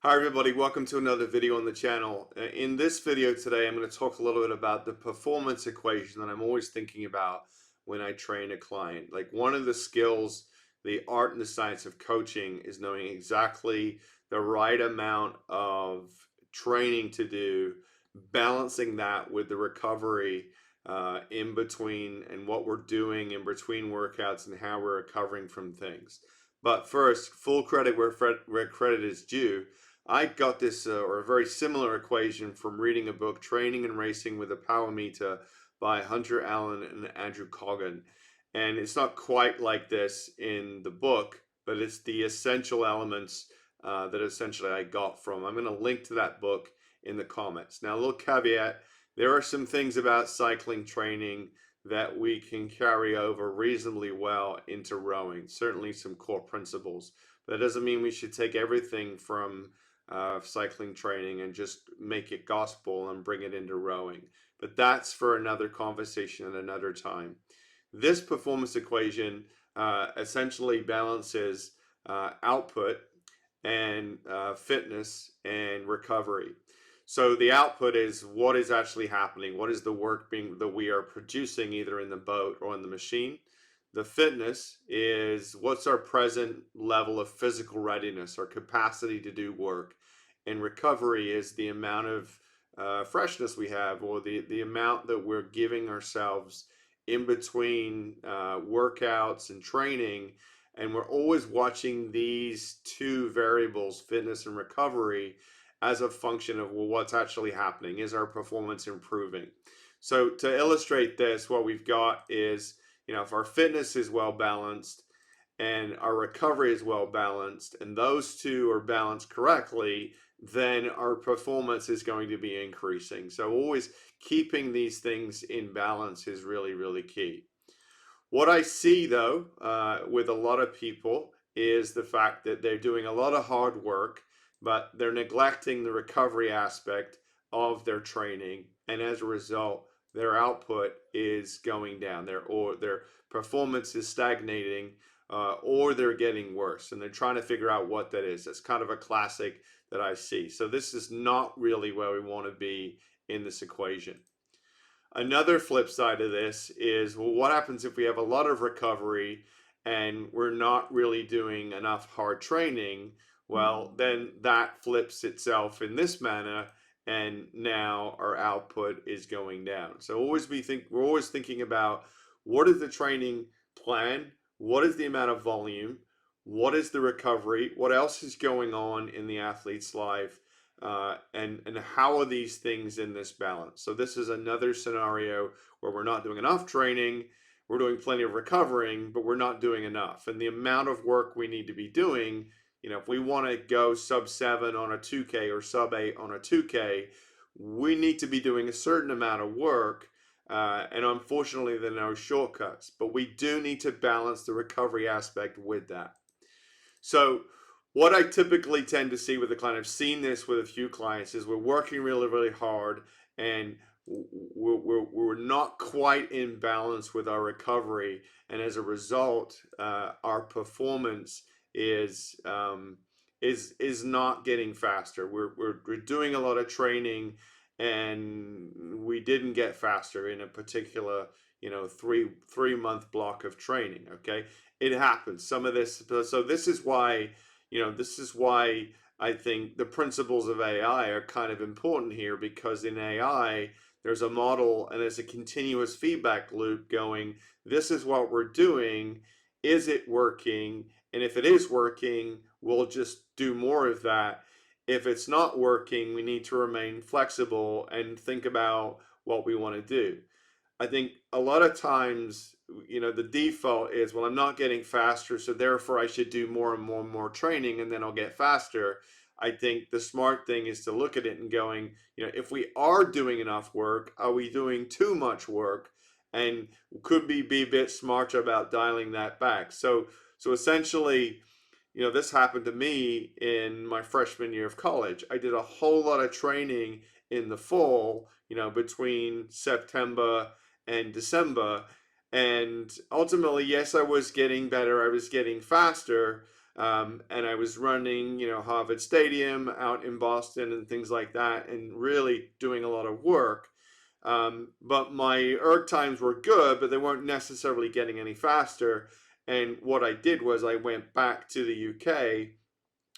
Hi everybody, welcome to another video on the channel. In this video today, I'm going to talk a little bit about the performance equation that I'm always thinking about when I train a client. Like one of the skills, the art and the science of coaching is knowing exactly the right amount of training to do, balancing that with the recovery in between and what we're doing in between workouts and how we're recovering from things. But first, full credit where credit is due. I got this or a very similar equation from reading a book, Training and Racing with a Power Meter by Hunter Allen and Andrew Coggan. And it's not quite like this in the book, but it's the essential elements that essentially I got from. I'm going to link to that book in the comments. Now, a little caveat, there are some things about cycling training that we can carry over reasonably well into rowing, certainly some core principles. But that doesn't mean we should take everything from cycling training and just make it gospel and bring it into rowing. But that's for another conversation at another time. This performance equation essentially balances output and fitness and recovery. So the output is what is actually happening, what is the work being that we are producing either in the boat or in the machine. The fitness is what's our present level of physical readiness, our capacity to do work. And recovery is the amount of freshness we have, or the amount that we're giving ourselves in between workouts and training. And we're always watching these two variables, fitness and recovery, as a function of, well, what's actually happening? Is our performance improving? So to illustrate this, what we've got is, if our fitness is well balanced and our recovery is well balanced, and those two are balanced correctly, then our performance is going to be increasing. So always keeping these things in balance is really, really key. What I see though, with a lot of people is the fact that they're doing a lot of hard work, but they're neglecting the recovery aspect of their training. And as a result, their output is going down, their performance is stagnating, or they're getting worse, and they're trying to figure out what that is. That's kind of a classic that I see. So this is not really where we want to be in this equation. Another flip side of this is, well, what happens if we have a lot of recovery and we're not really doing enough hard training? Well, then that flips itself in this manner, and now our output is going down. So we're always thinking about, what is the training plan? What is the amount of volume? What is the recovery? What else is going on in the athlete's life? And how are these things in this balance? So this is another scenario where we're not doing enough training, we're doing plenty of recovering, but we're not doing enough. And the amount of work we need to be doing, if we want to go sub 7 on a 2K or sub 8 on a 2K, we need to be doing a certain amount of work. And unfortunately, there are no shortcuts, but we do need to balance the recovery aspect with that. So what I typically tend to see with a client, I've seen this with a few clients, is we're working really, really hard, and we're not quite in balance with our recovery, and as a result, our performance is not getting faster. We're doing a lot of training, and we didn't get faster in a particular three month block of training. Okay, it happens. Some of this, so this is why I think the principles of AI are kind of important here, because in AI, there's a model and there's a continuous feedback loop going, this is what we're doing. Is it working? And if it is working, we'll just do more of that. If it's not working, we need to remain flexible and think about what we want to do. I think a lot of times, the default is, well, I'm not getting faster, so therefore I should do more and more and more training, and then I'll get faster. I think the smart thing is to look at it and going, if we are doing enough work, are we doing too much work? And could we be a bit smarter about dialing that back? So essentially, this happened to me in my freshman year of college. I did a whole lot of training in the fall, between September and December. And ultimately, yes, I was getting better, I was getting faster, And I was running, Harvard Stadium out in Boston and things like that, and really doing a lot of work. But my erg times were good, but they weren't necessarily getting any faster. And what I did was I went back to the UK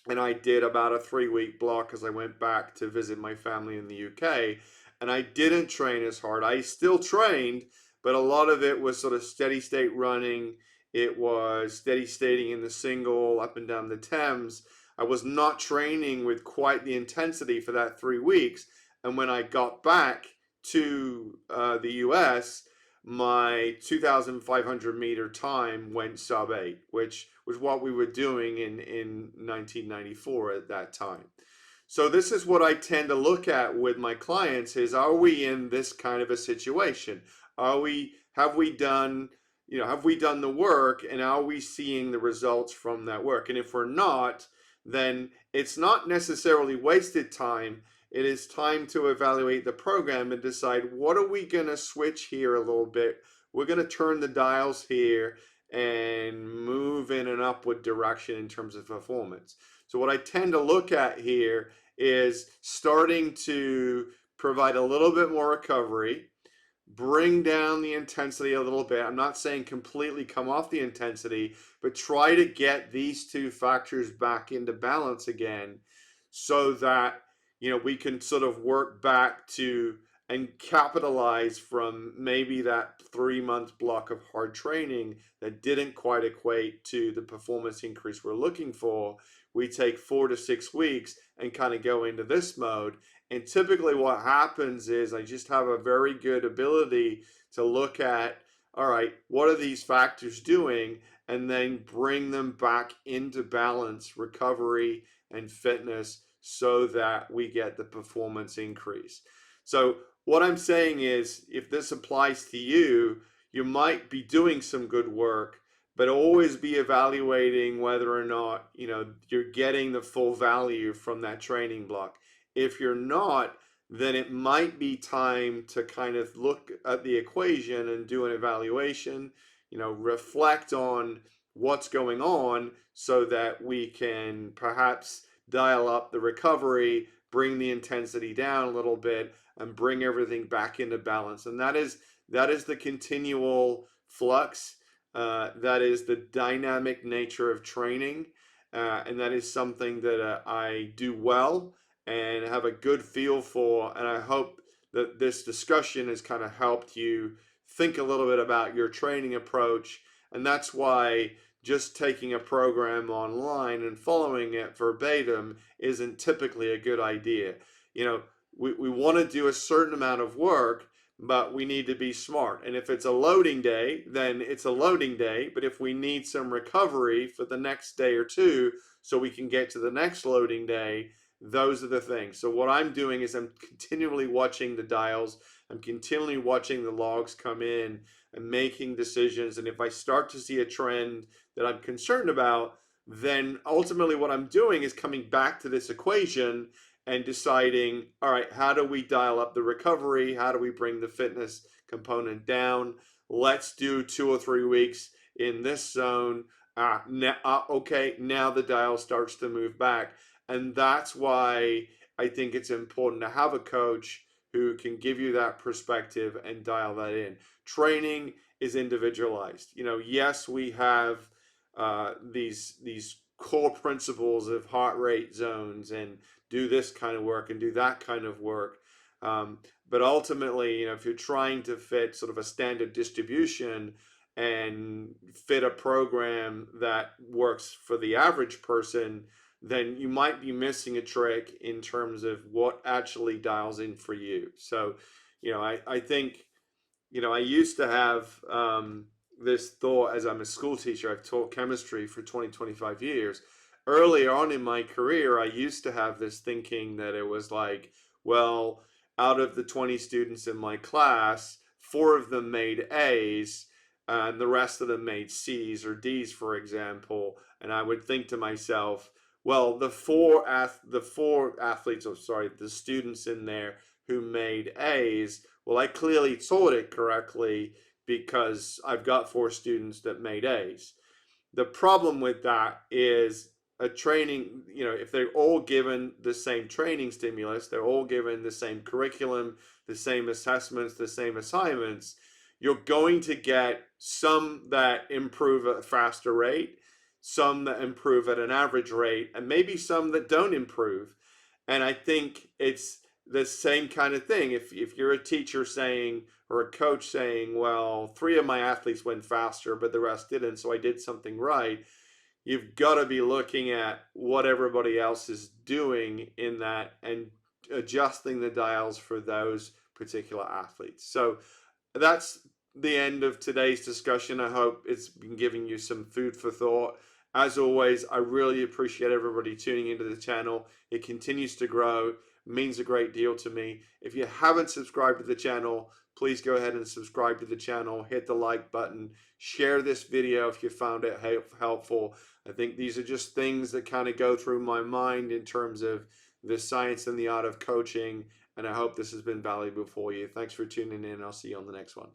and I did about a 3 week block as I went back to visit my family in the UK. And I didn't train as hard. I still trained, but a lot of it was sort of steady state running. It was steady stating in the single up and down the Thames. I was not training with quite the intensity for that 3 weeks. And when I got back to the US, my 2,500 meter time went sub 8, which was what we were doing in 1994 at that time. So this is what I tend to look at with my clients is, are we in this kind of a situation? Have we done, have we done the work, and are we seeing the results from that work? And if we're not, then it's not necessarily wasted time. It is time to evaluate the program and decide, what are we going to switch here a little bit? We're going to turn the dials here and move in an upward direction in terms of performance. So what I tend to look at here is starting to provide a little bit more recovery, bring down the intensity a little bit. I'm not saying completely come off the intensity, but try to get these two factors back into balance again, so that we can sort of work back to and capitalize from maybe that 3 month block of hard training that didn't quite equate to the performance increase we're looking for. We take 4 to 6 weeks and kind of go into this mode. And typically what happens is I just have a very good ability to look at, all right, what are these factors doing? And then bring them back into balance, recovery and fitness, so that we get the performance increase. So what I'm saying is, if this applies to you, you might be doing some good work, but always be evaluating whether or not you're getting the full value from that training block. If you're not, then it might be time to kind of look at the equation and do an evaluation, reflect on what's going on, so that we can perhaps dial up the recovery, bring the intensity down a little bit, and bring everything back into balance. And that is the continual flux. That is the dynamic nature of training, and that is something that I do well and have a good feel for. And I hope that this discussion has kind of helped you think a little bit about your training approach. And that's why just taking a program online and following it verbatim isn't typically a good idea. We want to do a certain amount of work, but we need to be smart. And if it's a loading day, then it's a loading day. But if we need some recovery for the next day or two so we can get to the next loading day, those are the things. So what I'm doing is I'm continually watching the dials. I'm continually watching the logs come in and making decisions. And if I start to see a trend that I'm concerned about, then ultimately what I'm doing is coming back to this equation and deciding, all right, how do we dial up the recovery? How do we bring the fitness component down? Let's do 2 or 3 weeks in this zone. Okay, now the dial starts to move back. And that's why I think it's important to have a coach who can give you that perspective and dial that in. Training is individualized. Yes, we have these core principles of heart rate zones and do this kind of work and do that kind of work. But ultimately, if you're trying to fit sort of a standard distribution and fit a program that works for the average person, then you might be missing a trick in terms of what actually dials in for you. So, I think, I used to have this thought as I'm a school teacher. I've taught chemistry for 25 years. Early on in my career, I used to have this thinking that it was like, well, out of the 20 students in my class, 4 of them made A's and the rest of them made C's or D's, for example. And I would think to myself, well, the students in there who made A's, well, I clearly taught it correctly because I've got 4 students that made A's. The problem with that is a training, if they're all given the same training stimulus, they're all given the same curriculum, the same assessments, the same assignments, you're going to get some that improve at a faster rate, some that improve at an average rate, and maybe some that don't improve. And I think it's the same kind of thing. If you're a teacher saying, or a coach saying, well, three of my athletes went faster, but the rest didn't, so I did something right, you've got to be looking at what everybody else is doing in that and adjusting the dials for those particular athletes. So that's the end of today's discussion. I hope it's been giving you some food for thought. As always, I really appreciate everybody tuning into the channel. It continues to grow, it means a great deal to me. If you haven't subscribed to the channel, please go ahead and subscribe to the channel, hit the like button, share this video if you found it helpful. I think these are just things that kind of go through my mind in terms of the science and the art of coaching, and I hope this has been valuable for you. Thanks for tuning in. I'll see you on the next one.